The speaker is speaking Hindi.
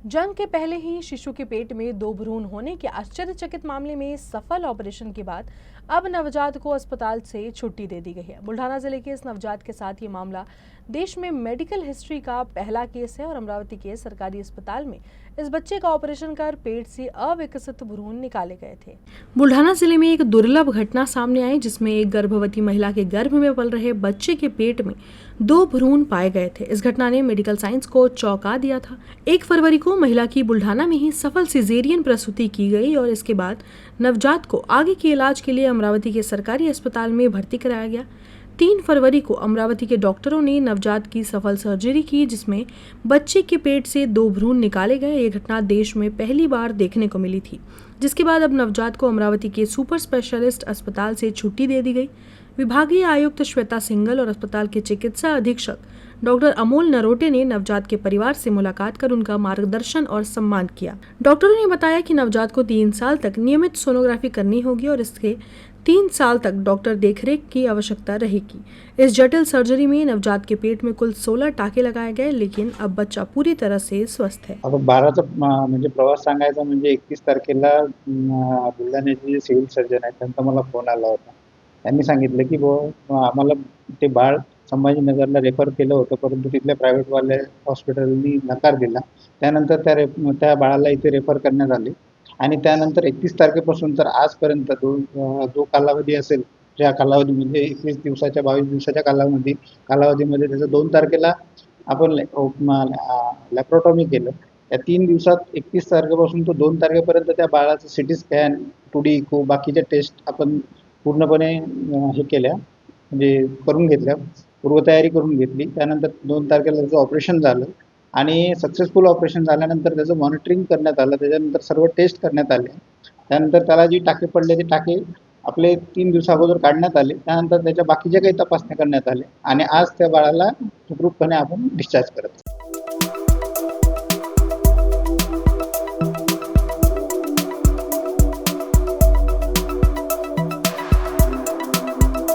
जन्म के पहले ही शिशु के पेट में 2 भ्रूण होने के आश्चर्यचकित मामले में सफल ऑपरेशन के बाद अब नवजात को अस्पताल से छुट्टी दे दी गई है। बुल्ढाना जिले के इस नवजात के साथ ये मामला देश में मेडिकल हिस्ट्री का पहला केस है और अमरावती के सरकारी अस्पताल में इस बच्चे का ऑपरेशन कर पेट से अविकसित भ्रूण निकाले गए थे। बुल्ढाना जिले में एक दुर्लभ घटना सामने आई जिसमें एक गर्भवती महिला के गर्भ में पल रहे बच्चे के पेट में 2 भ्रूण पाए गए थे। इस घटना ने मेडिकल साइंस को चौंका दिया था। 1 फरवरी को महिला की बुल्ढाना में ही सफल सिजेरियन प्रसूति की गई और इसके बाद नवजात को आगे के इलाज के लिए अमरावती के सरकारी अस्पताल में भर्ती कराया गया। 3 फरवरी को अमरावती के डॉक्टरों ने नवजात की सफल सर्जरी की जिसमें बच्चे के पेट से 2 भ्रूण निकाले गए। ये घटना देश में पहली बार देखने को मिली थी, जिसके बाद अब नवजात को अमरावती के सुपर स्पेशलिस्ट अस्पताल से छुट्टी दे दी गई। विभागीय आयुक्त श्वेता सिंघल और अस्पताल के चिकित्सा अधीक्षक डॉक्टर अमोल नरोटे ने नवजात के परिवार से मुलाकात कर उनका मार्गदर्शन और सम्मान किया। डॉक्टरों ने बताया कि नवजात को 3 साल तक नियमित सोनोग्राफी करनी होगी और इसके 3 साल तक डॉक्टर देखरेख की आवश्यकता रहेगी। इस जटिल सर्जरी में नवजात के पेट में कुल 16 टाके लगाए गए, लेकिन अब बच्चा पूरी तरह से स्वस्थ है। आता 12चा म्हणजे प्रवास सांगायचा म्हणजे 31 तारखेला बुलढाण्याचे जे सिव्हिल सर्जन आहेत त्यांचा मला फोन आला होता. त्यांनी सांगितलं की आम्हाला ते बाळ संभाजीनगरला रेफर केलं होतं, परंतु तिथल्या प्रायव्हेटवाल्या हॉस्पिटलनी नकार दिला. त्यानंतर त्या बाळाला इथे रेफर करण्यात आले आणि त्यानंतर 31 तारखेपासून तर आजपर्यंत जो कालावधी असेल, ज्या कालावधी म्हणजे 21 दिवसाच्या 22 दिवसाच्या कालावधीमध्ये त्याचं 2 तारखेला आपण लॅप्रोटॉमी केलं. त्या 3 दिवसात 31 तारखेपासून तो 2 तारखेपर्यंत त्या बाळाचं सिटी स्कॅन, 2D इको बाकीच्या टेस्ट आपण पूर्णपणे हे केल्या, म्हणजे करून घेतल्या, पूर्वतयारी करून घेतली. त्यानंतर 2 तारखेला त्याचं ऑपरेशन झालं आणि सक्सेसफुल ऑपरेशन झाल्यानंतर त्याचं मॉनिटरिंग करण्यात आलं. त्याच्यानंतर सर्व टेस्ट करण्यात आले. त्यानंतर त्याला जी टाके पडले ते टाके आपले 3 दिवसा अगोदर काढण्यात आले. त्यानंतर त्याच्या बाकीच्या काही तपासण्या करण्यात आल्या आणि आज त्या बाळाला सुखरूपपणे आपण डिस्चार्ज करत आहोत.